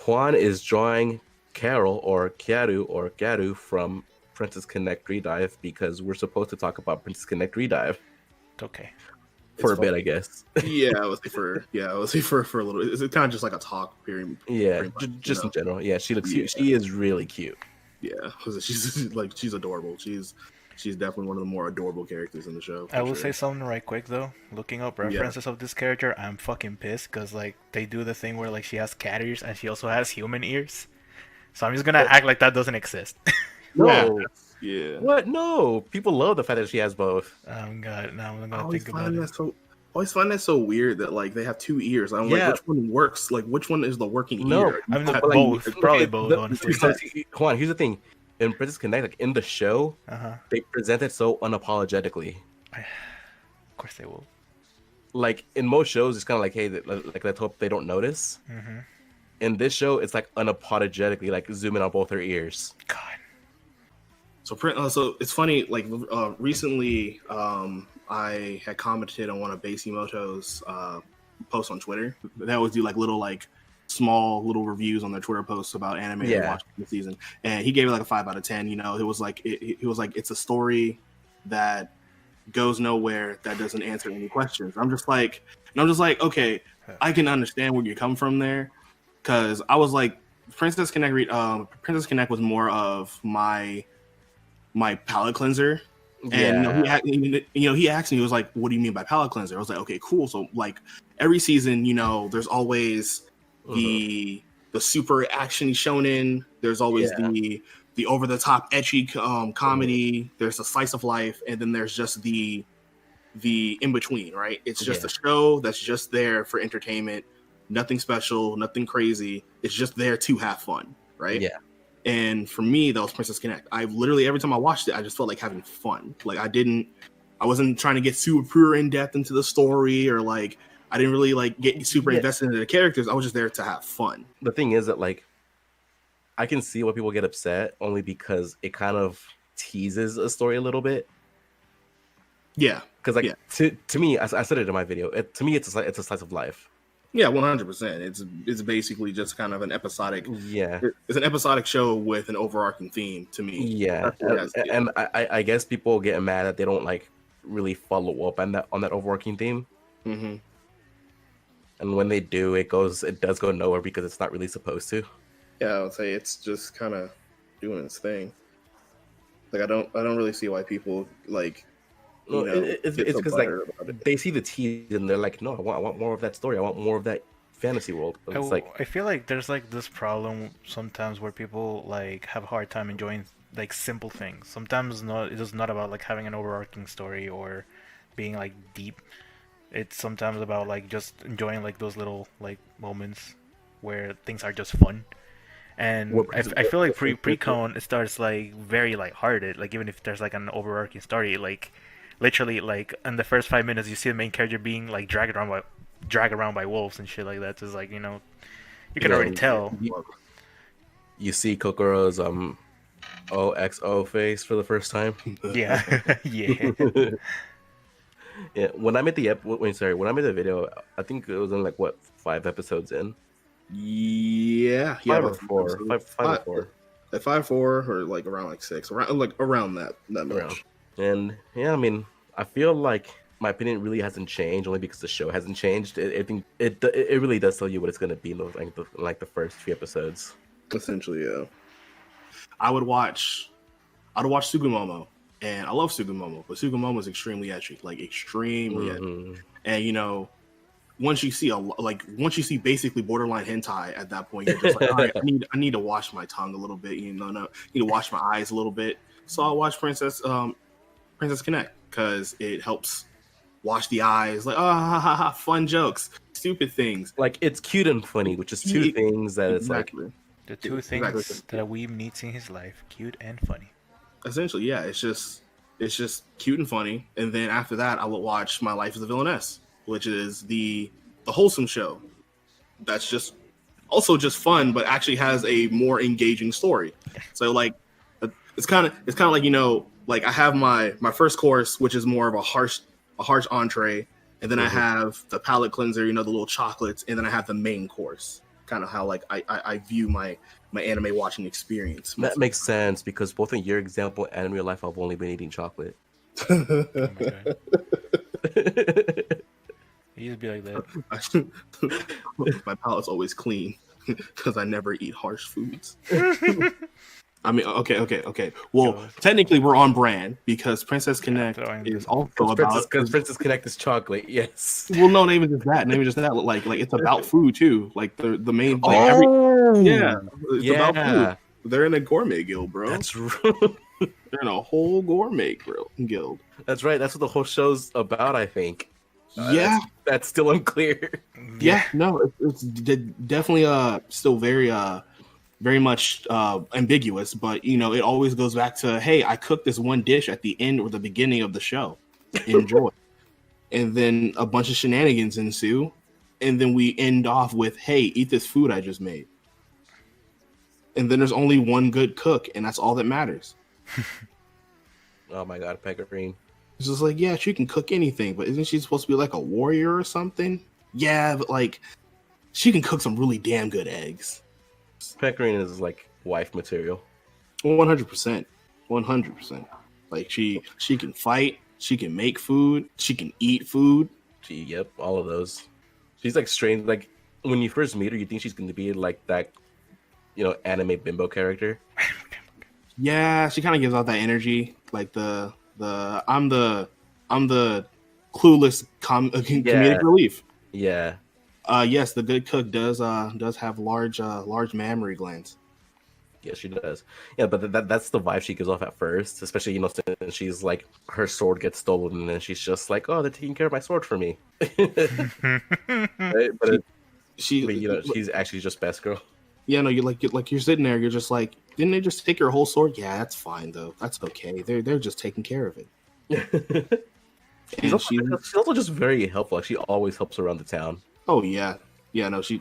Juan is drawing Karyl or Kyaru from Princess Connect Redive because we're supposed to talk about Princess Connect Redive Okay. for a bit, I guess. Yeah, I would say for a little. It's kind of just like a talk period. Yeah, much, just in general. Yeah, she looks cute. She is really cute. Yeah, she's adorable. She's definitely one of the more adorable characters in the show. I will say something right quick though. Looking up references of this character, I'm fucking pissed because like they do the thing where like she has cat ears and she also has human ears. So I'm just gonna act like that doesn't exist. No. Yeah. What? No. People love the fact that she has both. God, now I'm gonna always think about it. I always find that so weird that like they have two ears. I'm like, which one works? Like, which one is the working ear? I mean, both. Probably both, honestly. Come on, here's the thing. In Princess Connect, like in the show, they present it so unapologetically. Of course they will. Like in most shows, it's kind of like, hey, like let's hope they don't notice. Mm-hmm. In this show, it's like unapologetically, like zooming on both her ears. God. So it's funny. Like recently, I had commented on one of Basimoto's posts on Twitter. They always do like small little reviews on their Twitter posts about anime they watched this season, and he gave it like a 5 out of 10. You know, it was like it's a story that goes nowhere, that doesn't answer any questions. I'm just like, okay, I can understand where you come from there, because I was like, Princess Connect was more of my palate cleanser. And he asked me, he was like, what do you mean by palate cleanser? I was like, okay, cool. So like every season, there's always the super action shonen. There's always the over the top ecchi comedy. There's the slice of life, and then there's just the in between, right? It's just a show that's just there for entertainment. Nothing special, nothing crazy. It's just there to have fun, right? Yeah. And for me, that was Princess Connect. I literally, every time I watched it, I just felt like having fun. Like I wasn't trying to get super in depth into the story, or like I didn't really like get super invested into the characters. I was just there to have fun. The thing is that like I can see why people get upset, only because it kind of teases a story a little bit. Yeah, because like to me, I said it in my video. To me, it's a slice of life. Yeah, 100%. It's basically just kind of an episodic. Yeah, it's an episodic show with an overarching theme to me. Yeah, and I guess people get mad that they don't like really follow up on that overarching theme. Mm-hmm. And when they do, it does go nowhere because it's not really supposed to. Yeah, I would say it's just kind of doing its thing. Like I don't really see why people like. It's because like they see the tease and they're like, no, I want more of that story. I want more of that fantasy world. I feel like there's like this problem sometimes where people like have a hard time enjoying like simple things. Sometimes it's not about like having an overarching story or being like deep. It's sometimes about like just enjoying like those little like moments where things are just fun. And I feel like Priconne, it starts like very lighthearted. Like even if there's like an overarching story, like literally like in the first 5 minutes you see the main character being like dragged around by wolves and shit like that. Just like, you can already tell. You see Kokoro's OXO face for the first time. Yeah. Yeah. Yeah, when I made the video, I think it was in like 5 episodes in. Yeah, 5 or 4. 5 or 4. At 5 4 or like around like 6, around that much. And yeah, I mean, I feel like my opinion really hasn't changed, only because the show hasn't changed. I think it really does tell you what it's gonna be in the first few episodes. Essentially, yeah. I would watch Sugumomo, and I love Sugumomo, but Sugumomo is extremely ecchi, like extremely ecchi. And once you see basically borderline hentai at that point, you're just like, all right, I need to wash my tongue a little bit, I need to wash my eyes a little bit. So I'll watch Princess Connect because it helps wash the eyes, like fun jokes, stupid things. Like it's cute and funny, which is two things that it's like the two things that a weeb needs in his life: cute and funny. Essentially, yeah, it's just cute and funny. And then after that, I would watch My Life as a Villainess, which is the wholesome show. That's just also just fun, but actually has a more engaging story. So like, it's kind of like, like I have my first course, which is more of a harsh entree, and then I have the palate cleanser, the little chocolates, and then I have the main course. kind of how like I view my anime watching experience. That makes sense because both in your example and in real life, I've only been eating chocolate. Oh my God. It used to be like that. My palate's always clean because I never eat harsh foods. I mean, okay. Well, God. technically, we're on brand because Princess Connect throwing is this- also about. Because Princess Connect is chocolate. Yes. Well, no, not even just that. Not even just that. Like it's about food too. Like the main. Like it's about food. They're in a gourmet guild, bro. That's They're in a whole gourmet guild. that's right. That's what the whole show's about. I think. Yeah. That's still unclear. Yeah. No, it's definitely still very much ambiguous, but you know, it always goes back to, hey, I cooked this one dish at the end or the beginning of the show. Enjoy. And then a bunch of shenanigans ensue, and then we end off with, hey, eat this food I just made. And then there's only one good cook, and that's all that matters. Oh my God, Pecorine. It's just like, yeah, she can cook anything, but isn't she supposed to be like a warrior or something? Yeah, but like, she can cook some really damn good eggs. Pecorine is like wife material. 100%. 100%. Like, she can fight, she can make food, she can eat food. Yep, all of those. She's like strange. Like when you first meet her, you think she's going to be like that, you know, anime bimbo character. Yeah, she kind of gives out that energy, like the I'm the clueless comedic relief. Yeah. Yes, the good cook does have large mammary glands. Yeah, she does. Yeah, but that's the vibe she gives off at first, especially, you know, since she's like, her sword gets stolen, and then she's just like, oh, they're taking care of my sword for me. Right? But you know, she's actually just best girl. Yeah, no, you're sitting there, you're just like, didn't they just take your whole sword? Yeah, that's fine though. That's okay. They're just taking care of it. She's also just very helpful. Like, she always helps around the town. Oh yeah, no, she's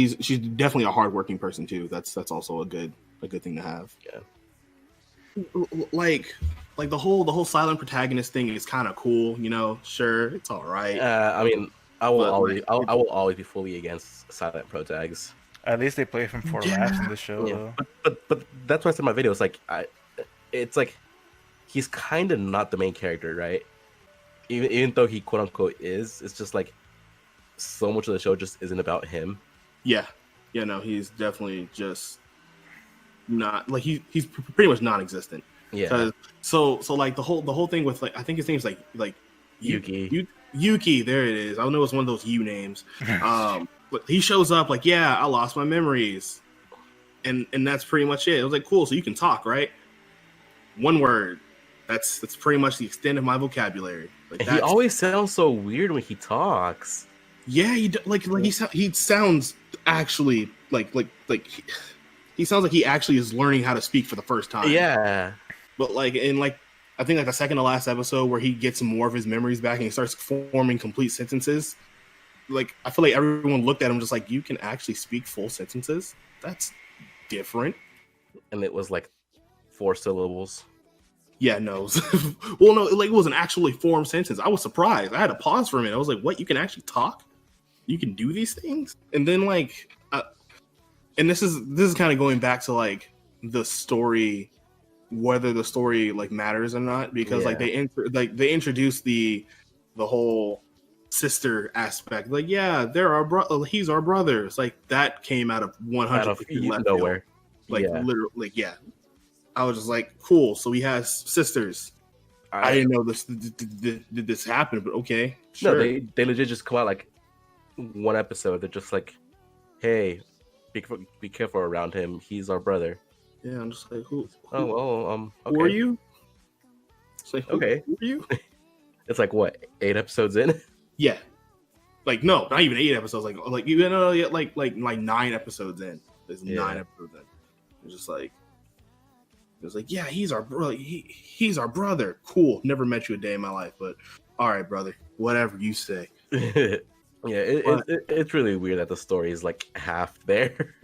definitely a hardworking person too. That's also a good thing to have. Yeah. Like the whole silent protagonist thing is kind of cool, you know. Sure, it's all right. I mean, I will always be fully against silent protags. At least they play from for laughs in the show. Yeah. But that's why I said in my video, it's like he's kind of not the main character, right? Even though he quote unquote is, it's just like so much of the show just isn't about him. Yeah, no, he's definitely just not like he's pretty much non-existent. Yeah. So like the whole thing with, like, I think his name's like Yuki. Yuki, there it is. I know it's one of those U names. But he shows up like, yeah, I lost my memories, and that's pretty much it. I was like, cool, so you can talk, right? One word. That's pretty much the extent of my vocabulary. Like, he always sounds so weird when he talks. Yeah, he sounds actually like he sounds like he actually is learning how to speak for the first time. Yeah. But like in like I think like the second to last episode where he gets more of his memories back and he starts forming complete sentences. Like, I feel like everyone looked at him just like, you can actually speak full sentences? That's different. And it was like 4 syllables. Yeah, no. Well, no, it was an actually formed sentence. I was surprised. I had to pause for a minute. I was like, what? You can actually talk? You can do these things? And then like, and this is kind of going back to like the story, whether the story like matters or not, because like they introduce the whole sister aspect. Like, yeah, they're our he's our brother. It's like that came out of 100% nowhere. Like, literally, like, yeah. I was just like, cool. So he has sisters. I didn't know did this happen, but okay. Sure. No, they legit just come out like one episode. They're just like, hey, be careful around him. He's our brother. Yeah, I'm just like, who okay. Who are you? It's like, okay. Who are you? It's like, what, 8 episodes in? Yeah. Like, no, not even 8 episodes. Like you know, like 9 episodes in. There's 9 episodes in. It's just like, it was like, yeah, he's our brother. He's our brother. Cool. Never met you a day in my life, but all right, brother. Whatever you say. Yeah, it's really weird that the story is like half there.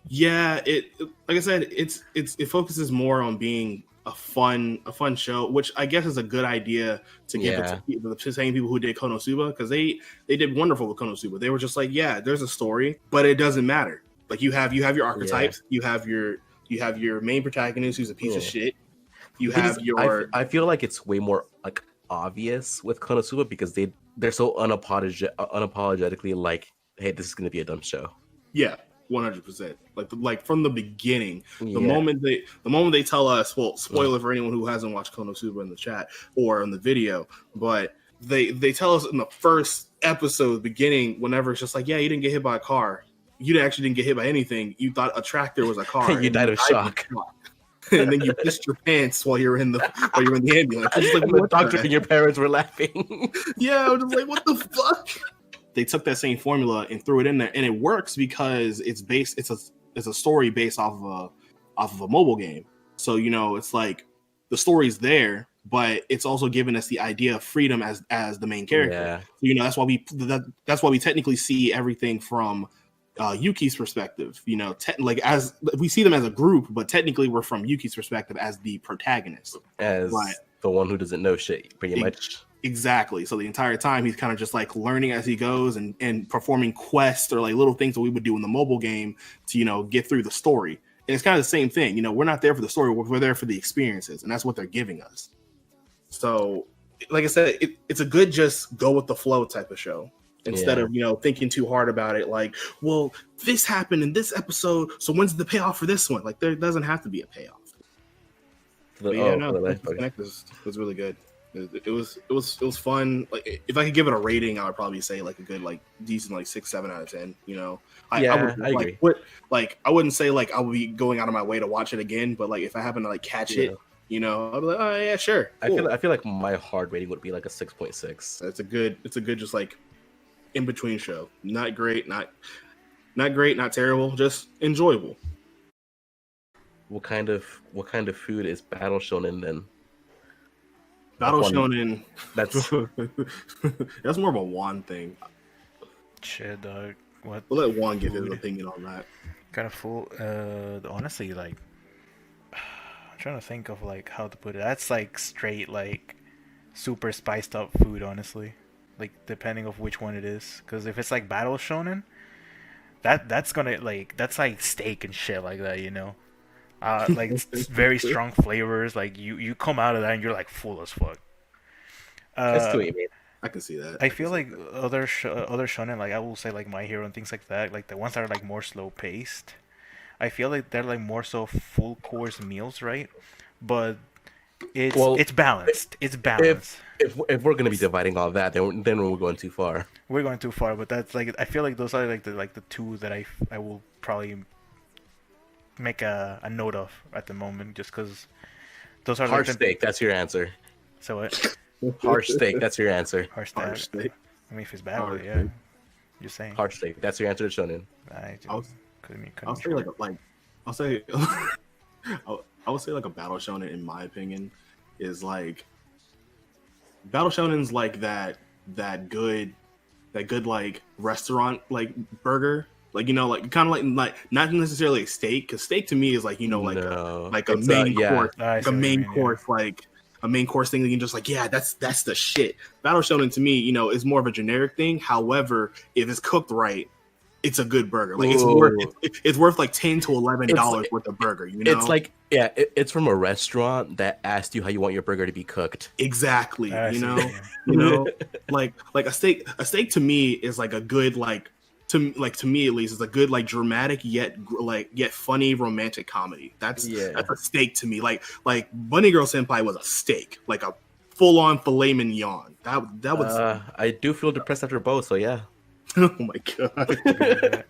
Yeah, it like I said, it focuses more on being a fun show, which I guess is a good idea to give it to the same people who did Konosuba, because they did wonderful with Konosuba. They were just like, yeah, there's a story, but it doesn't matter. Like you have your archetypes, you have your main protagonist who's a piece of shit. You have your. I feel like it's way more like obvious with Konosuba because they're so unapologetically like, hey, this is gonna be a dumb show. Yeah, 100%. Like from the beginning, the moment they tell us, well, spoiler for anyone who hasn't watched Konosuba in the chat or in the video, but they tell us in the first episode, beginning, whenever it's just like, yeah, you didn't get hit by a car. You actually didn't get hit by anything. You thought a tractor was a car. You died of shock. And then you pissed your pants while you were in the ambulance. Just like the doctor and your parents were laughing. Yeah, I was just like, what the fuck? They took that same formula and threw it in there, and it works because it's a story based off of a mobile game. So it's like the story's there, but it's also giving us the idea of freedom as the main character. Yeah. So, that's why we technically see everything from Yuki's perspective. Like as we see them as a group, but technically we're from Yuki's perspective as the protagonist, as the one who doesn't know shit, pretty much. Exactly. So the entire time he's kind of just like learning as he goes and performing quests or like little things that we would do in the mobile game to get through the story. And it's kind of the same thing. We're not there for the story, we're there for the experiences, and that's what they're giving us. So like I said, it's a good just go with the flow type of show. Instead of thinking too hard about it, like, well, this happened in this episode, so when's the payoff for this one? Like, there doesn't have to be a payoff. Connect was really good. It was fun. Like, if I could give it a rating, I would probably say like a good, like decent, like 6-7 out of 10. I agree. I wouldn't say like I would be going out of my way to watch it again, but like if I happen to like catch it, I'd be like, oh yeah, sure. Cool. I feel like my hard rating would be like a 6.6. It's a good just like in between show. Not great, not terrible, just enjoyable. What kind of food is Battle Shonen then? Battle Shonen. That's more of a Juan thing. Shit, dog. What? We'll let Juan give his opinion on that. Kind of full. Honestly, like, I'm trying to think of like how to put it. That's like straight like super spiced up food. Honestly, like depending of which one it is. Because if it's like Battle Shonen, that's gonna like that's like steak and shit like that. Like it's very strong flavors. Like you come out of that and you're like full as fuck. That's what you mean. I can see that. I feel like other shonen, like I will say like My Hero and things like that, like the ones that are like more slow paced, I feel like they're like more so full course meals, right? But it's balanced. It's balanced. If we're gonna be dividing all that, then we're going too far. We're going too far, but that's like I feel like those are like the two that I will probably make a note of at the moment, just because those are harsh like steak. That's your answer. So what? Harsh steak. That's your answer. Harsh steak. I mean, if it's bad, yeah. Just saying. Harsh steak. That's your answer to shonen. I'll say I would say like a Battle Shonen, in my opinion, is like Battle Shonen's like that good like restaurant like burger. Like like kind of like not necessarily a steak, because steak to me is like like a main course, like a main course, like a main course thing that you can just like, yeah, that's the shit. Battle Shonen to me, is more of a generic thing. However, if it's cooked right, it's a good burger. Like it's worth like $10 to $11 worth of burger. It's like it's from a restaurant that asked you how you want your burger to be cooked. Exactly. Like a steak to me is like a good to me at least, is a good like dramatic yet funny romantic comedy. That's a steak to me. Like Bunny Girl Senpai was a steak, like a full on filet mignon. That was. I do feel depressed after both, so yeah. Oh my god.